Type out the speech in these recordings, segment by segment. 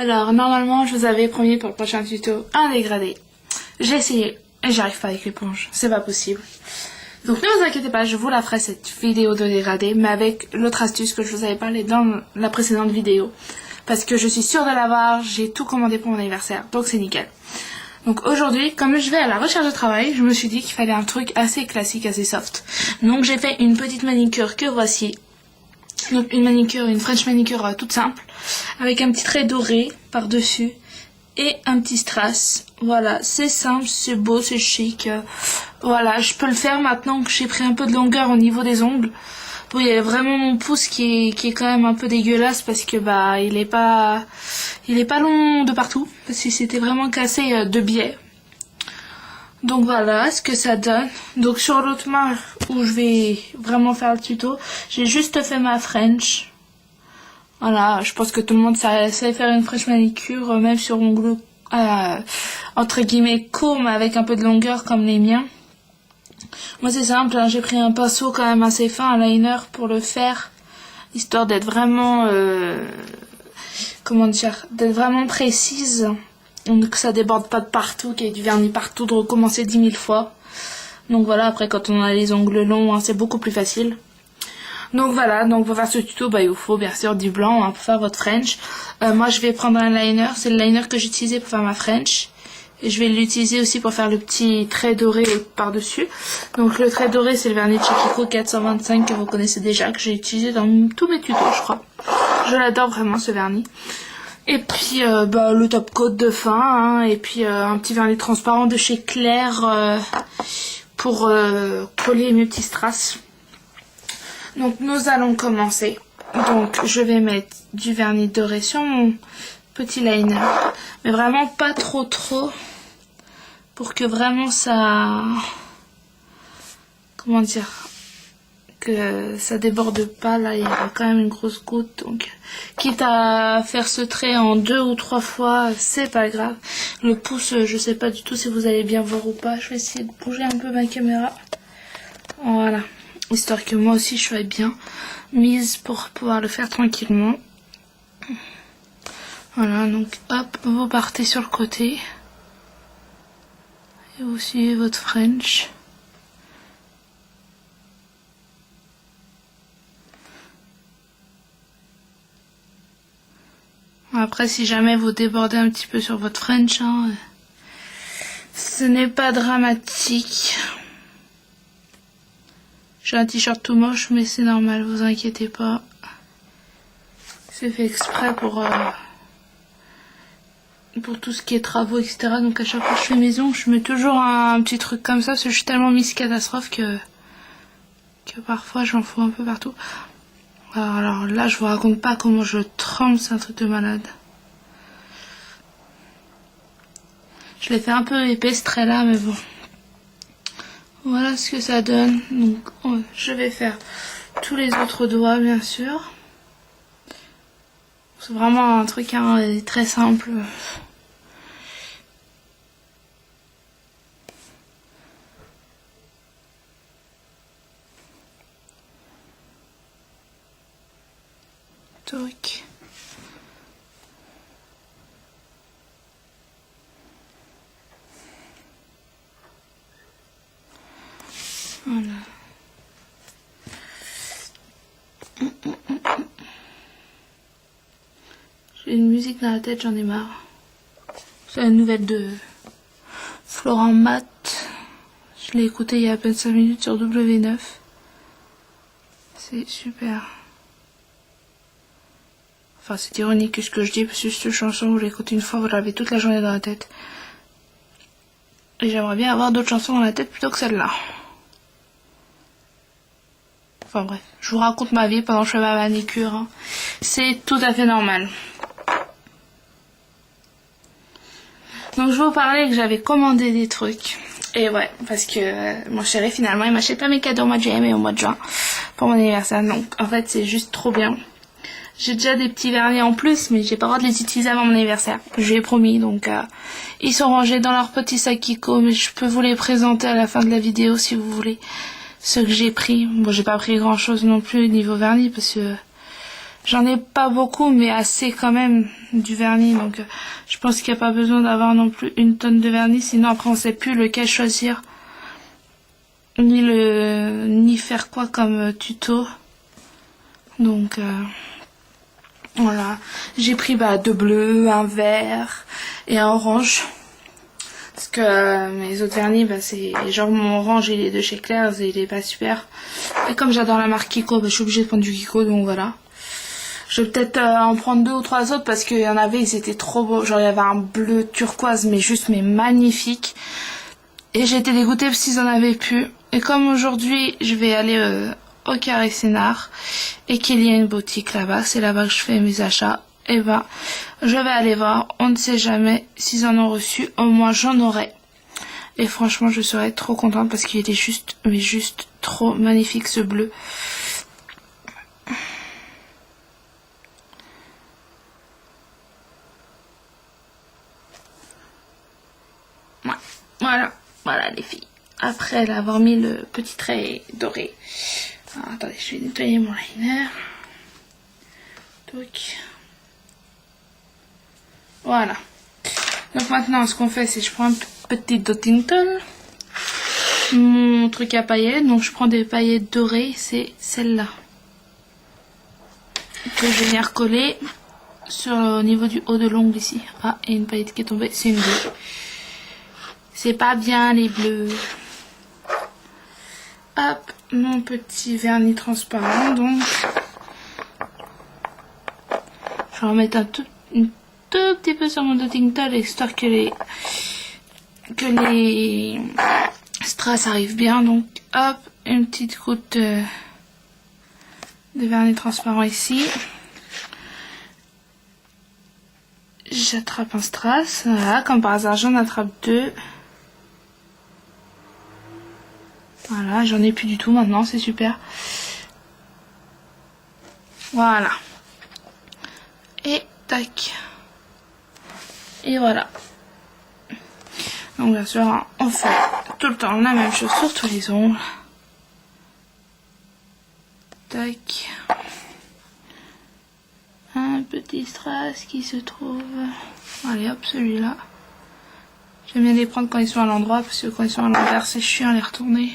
Alors normalement je vous avais promis pour le prochain tuto un dégradé. J'ai essayé et j'arrive pas avec l'éponge, c'est pas possible. Donc ne vous inquiétez pas, je vous la ferai cette vidéo de dégradé, mais avec l'autre astuce que je vous avais parlé dans la précédente vidéo. Parce que je suis sûre de l'avoir, j'ai tout commandé pour mon anniversaire, donc c'est nickel. Donc aujourd'hui, comme je vais à la recherche de travail, je me suis dit qu'il fallait un truc assez classique, assez soft. Donc j'ai fait une petite manicure que voici. Donc une manicure, une French manicure toute simple, avec un petit trait doré par-dessus et un petit strass. Voilà, c'est simple, c'est beau, c'est chic. Voilà, je peux le faire maintenant que j'ai pris un peu de longueur au niveau des ongles. Bon, il y a vraiment mon pouce qui est quand même un peu dégueulasse parce que bah il est pas long de partout parce que c'était vraiment cassé de biais. Donc voilà ce que ça donne. Donc sur l'autre main où je vais vraiment faire le tuto, j'ai juste fait ma French. Voilà, je pense que tout le monde sait faire une French manicure, même sur ongles entre guillemets courts mais avec un peu de longueur comme les miens. Moi c'est simple, hein, j'ai pris un pinceau quand même assez fin, un liner pour le faire, histoire d'être vraiment, d'être vraiment précise. Donc que ça déborde pas de partout, qu'il y ait du vernis partout, de recommencer 10 000 fois. Donc voilà, après quand on a les ongles longs, hein, c'est beaucoup plus facile. Donc voilà, donc pour faire ce tuto, il vous faut bien sûr du blanc pour faire votre French. Moi je vais prendre un liner, c'est le liner que j'utilisais pour faire ma French. Et je vais l'utiliser aussi pour faire le petit trait doré par-dessus. Donc le trait doré c'est le vernis de chez Kiko 425 que vous connaissez déjà, que j'ai utilisé dans tous mes tutos je crois. Je l'adore vraiment ce vernis. Et puis le top coat de fin, hein, et puis un petit vernis transparent de chez Claire pour coller mes petits strass. Donc nous allons commencer. Donc je vais mettre du vernis doré sur mon petit liner, mais vraiment pas trop pour que vraiment ça, que ça déborde pas. Là il y a quand même une grosse goutte, donc quitte à faire ce trait en 2 ou 3 fois, c'est pas grave. Le pouce, je sais pas du tout si vous allez bien voir ou pas, je vais essayer de bouger un peu ma caméra. Voilà, histoire que moi aussi je sois bien mise pour pouvoir le faire tranquillement. Voilà, donc hop, vous partez sur le côté et vous suivez votre French. Après, si jamais vous débordez un petit peu sur votre French, hein, ce n'est pas dramatique. J'ai un t-shirt tout moche, mais c'est normal, vous inquiétez pas. C'est fait exprès pour tout ce qui est travaux, etc. Donc à chaque fois que je fais maison, je mets toujours un petit truc comme ça, parce que je suis tellement Miss Catastrophe que parfois j'en fous un peu partout. Alors là, je vous raconte pas comment je tremble, c'est un truc de malade. Je l'ai fait un peu épais ce trait là, mais bon. Voilà ce que ça donne. Donc je vais faire tous les autres doigts bien sûr. C'est vraiment un truc très simple. Toc. Voilà. J'ai une musique dans la tête, j'en ai marre. C'est la nouvelle de Florent Matt. Je l'ai écoutée il y a à peine 5 minutes sur W9. C'est super. Enfin, c'est ironique ce que je dis, parce que cette chanson, je l'ai écoutée une fois, vous l'avez toute la journée dans la tête. Et j'aimerais bien avoir d'autres chansons dans la tête plutôt que celle-là. Enfin bref, je vous raconte ma vie pendant que je fais ma manicure. Hein. C'est tout à fait normal. Donc je vais vous parler que j'avais commandé des trucs. Et ouais, parce que mon chéri finalement il m'achète pas mes cadeaux au mois de juillet mais au mois de juin pour mon anniversaire. Donc en fait c'est juste trop bien. J'ai déjà des petits vernis en plus mais j'ai pas le droit de les utiliser avant mon anniversaire. Je lui ai promis, donc ils sont rangés dans leur petit sac Kiko, mais je peux vous les présenter à la fin de la vidéo si vous voulez. Ceux que j'ai pris, bon j'ai pas pris grand chose non plus niveau vernis parce que J'en ai pas beaucoup, mais assez quand même du vernis. Donc je pense qu'il n'y a pas besoin d'avoir non plus une tonne de vernis. Sinon après on sait plus lequel choisir. Ni faire quoi comme tuto. Donc voilà. J'ai pris deux bleus, un vert et un orange. Parce que mes autres vernis, c'est genre mon orange il est de chez Claire's et il est pas super. Et comme j'adore la marque Kiko, je suis obligée de prendre du Kiko, donc voilà. Je vais peut-être en prendre 2 ou 3 autres parce qu'il y en avait, ils étaient trop beaux. Genre il y avait un bleu turquoise mais magnifique. Et j'ai été dégoûtée parce qu'ils en avaient plus. Et comme aujourd'hui je vais aller au Carré Sénart et qu'il y a une boutique là-bas, c'est là-bas que je fais mes achats. Et je vais aller voir, on ne sait jamais s'ils en ont reçu, au moins j'en aurai. Et franchement je serais trop contente parce qu'il était juste trop magnifique ce bleu. Voilà les filles. Après avoir mis le petit trait doré. Alors, attendez, je vais nettoyer mon liner. Donc. Voilà. Donc maintenant ce qu'on fait c'est que je prends un petit Dottington. Mon truc à paillettes. Donc je prends des paillettes dorées. C'est celle-là. Que je viens recoller au niveau du haut de l'ongle ici. Ah, et une paillette qui est tombée. C'est une bleue. C'est pas bien les bleus. Hop, mon petit vernis transparent. Donc, je vais en mettre un tout petit peu sur mon Dottington, histoire que les strass arrivent bien. Donc, hop, une petite goutte de vernis transparent ici. J'attrape un strass. Voilà, comme par hasard, j'en attrape 2. Voilà, j'en ai plus du tout maintenant, c'est super. Voilà. Et tac. Et voilà. Donc bien sûr, on fait tout le temps la même chose sur tous les ongles. Tac. Un petit strass qui se trouve. Allez hop, celui-là. J'aime bien les prendre quand ils sont à l'endroit, parce que quand ils sont à l'envers, c'est chiant à les retourner.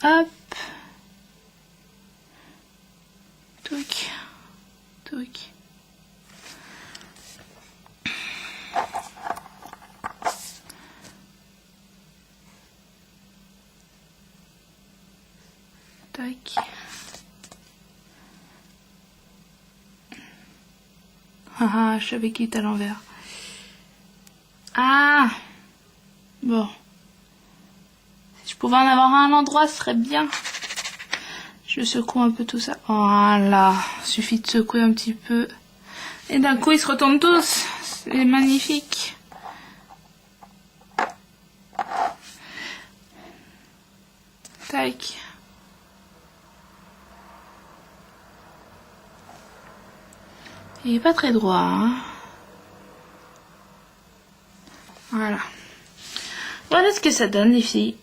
Hop. Touc. Touc. Tac. Ah, je savais qu'il était à l'envers. Ah. Bon. Si je pouvais en avoir un à l'endroit, ce serait bien. Je secoue un peu tout ça. Voilà. Suffit de secouer un petit peu. Et d'un coup, ils se retournent tous. C'est magnifique. Tac. Il est pas très droit, hein. Voilà. Voilà ce que ça donne, les filles.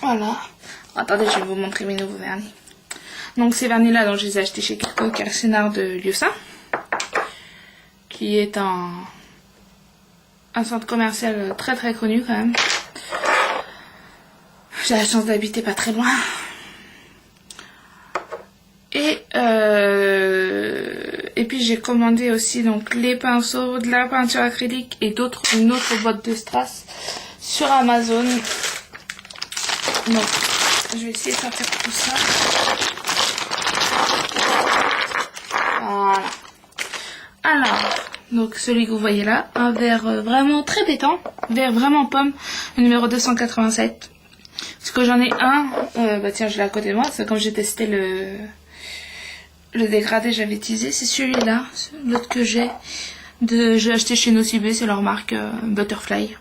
Voilà. Attendez, je vais vous montrer mes nouveaux vernis. Donc ces vernis là, je les ai achetés chez Kiko Carré Sénart de Lieu-Saint, qui est un centre commercial très très connu quand même. J'ai la chance d'habiter pas très loin. Et puis j'ai commandé aussi donc les pinceaux, de la peinture acrylique et une autre boîte de strass sur Amazon. Donc je vais essayer de faire tout ça. Voilà. Alors, donc celui que vous voyez là, un vert vraiment très pétant, vert vraiment pomme, le numéro 287. Parce que j'en ai un, tiens je l'ai à côté de moi, c'est comme j'ai testé le dégradé, j'avais teasé, c'est celui-là, l'autre que j'ai acheté chez Nocibé, c'est leur marque Butterfly.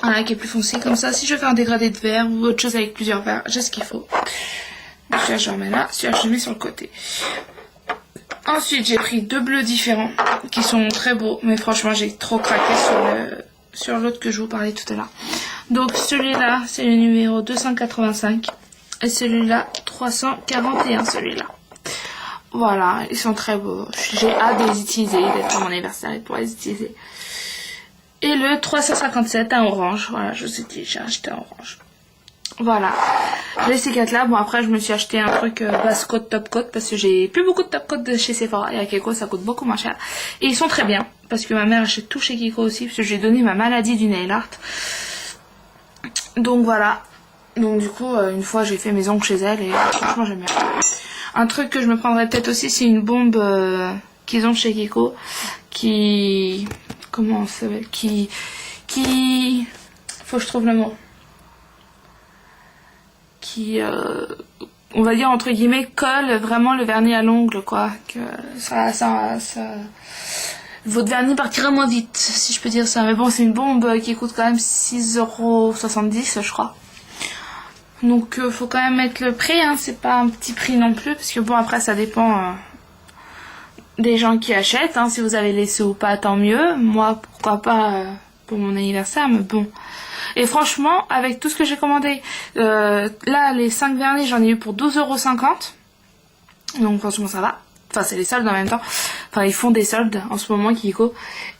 Voilà, qui est plus foncé comme ça. Si je fais un dégradé de vert ou autre chose avec plusieurs verts, j'ai ce qu'il faut. Celui-là je remets là, celui-là je le mets sur le côté. Ensuite j'ai pris 2 bleus différents qui sont très beaux, mais franchement j'ai trop craqué sur l'autre que je vous parlais tout à l'heure. Donc celui-là, c'est le numéro 285. Et celui-là, 341, celui-là. Voilà, ils sont très beaux. J'ai hâte de les utiliser, d'être à mon anniversaire et de pouvoir les utiliser. Et le 357 en orange. Voilà, je vous ai dit, j'ai acheté en orange. Voilà. J'ai ces 4 là. Bon, après, je me suis acheté un truc basse côte, top côte, parce que j'ai plus beaucoup de top côte de chez Sephora. Et à Kiko, ça coûte beaucoup moins cher. Et ils sont très bien, parce que ma mère achète tout chez Kiko aussi, parce que j'ai donné ma maladie du nail art. Donc voilà. Donc du coup, une fois, j'ai fait mes ongles chez elle, et franchement, j'aime bien. Un truc que je me prendrais peut-être aussi, c'est une bombe qu'ils ont chez Kiko, qui... Comment ça s'appelle, qui... Faut que je trouve le mot. Qui, on va dire entre guillemets, colle vraiment le vernis à l'ongle, quoi. Que votre vernis partira moins vite, si je peux dire ça. Mais bon, c'est une bombe qui coûte quand même 6,70 €, je crois. Donc, faut quand même mettre le prix, hein. C'est pas un petit prix non plus, parce que bon, après, ça dépend des gens qui achètent, hein. Si vous avez les sous ou pas, tant mieux. Moi, pourquoi pas pour mon anniversaire, mais bon. Et franchement, avec tout ce que j'ai commandé, là, les 5 vernis, j'en ai eu pour 12,50 €. Donc franchement, ça va. Enfin, c'est les soldes en même temps. Enfin, ils font des soldes en ce moment, Kiko.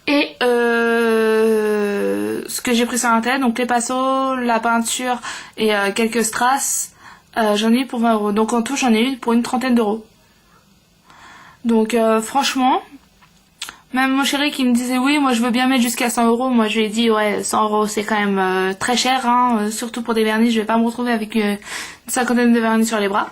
Et ce que j'ai pris sur Internet, donc les pinceaux, la peinture et quelques strass, j'en ai eu pour 20 €. Donc en tout, j'en ai eu pour une trentaine d'euros. Donc franchement... Même mon chéri qui me disait oui, moi je veux bien mettre jusqu'à 100 €. Moi je lui ai dit ouais, 100 € c'est quand même très cher, hein, surtout pour des vernis. Je vais pas me retrouver avec une cinquantaine de vernis sur les bras.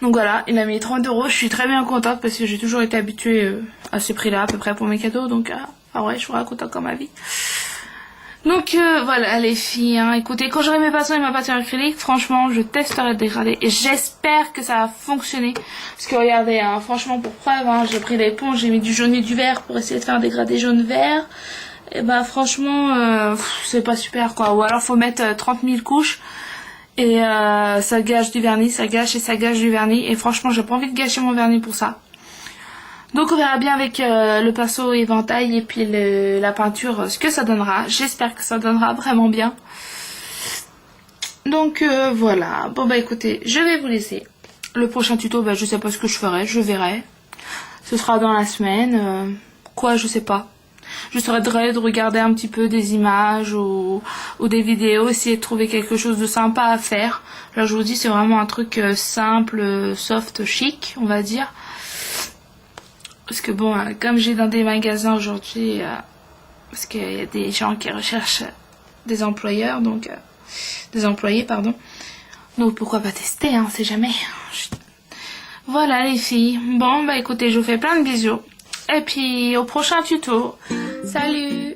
Donc voilà, il a mis 30 €. Je suis très bien contente parce que j'ai toujours été habituée à ce prix-là à peu près pour mes cadeaux. Donc ouais, je suis vraiment contente comme ma vie. Donc voilà les filles, hein. Écoutez, quand j'aurai mes pinceaux et ma peinture acrylique, franchement je testerai le dégradé et j'espère que ça va fonctionner. Parce que regardez, hein, franchement pour preuve, hein, j'ai pris l'éponge, j'ai mis du jaune et du vert pour essayer de faire un dégradé jaune-vert. Et bah franchement c'est pas super quoi. Ou alors faut mettre 30 000 couches et ça gâche du vernis, ça gâche et ça gâche du vernis. Et franchement j'ai pas envie de gâcher mon vernis pour ça. Donc on verra bien avec le pinceau éventail et puis la peinture ce que ça donnera. J'espère que ça donnera vraiment bien. Donc voilà. Bon bah écoutez, je vais vous laisser. Le prochain tuto, bah je sais pas ce que je ferai, je verrai. Ce sera dans la semaine. Quoi, je sais pas. J'essaierai de regarder un petit peu des images ou des vidéos, essayer de trouver quelque chose de sympa à faire. Là je vous dis c'est vraiment un truc simple, soft, chic, on va dire. Parce que bon, comme j'ai dans des magasins aujourd'hui, parce qu'il y a des gens qui recherchent des employeurs, donc des employés, pardon. Donc pourquoi pas tester, hein, on sait jamais. Voilà les filles. Bon bah écoutez, je vous fais plein de bisous. Et puis au prochain tuto. Salut!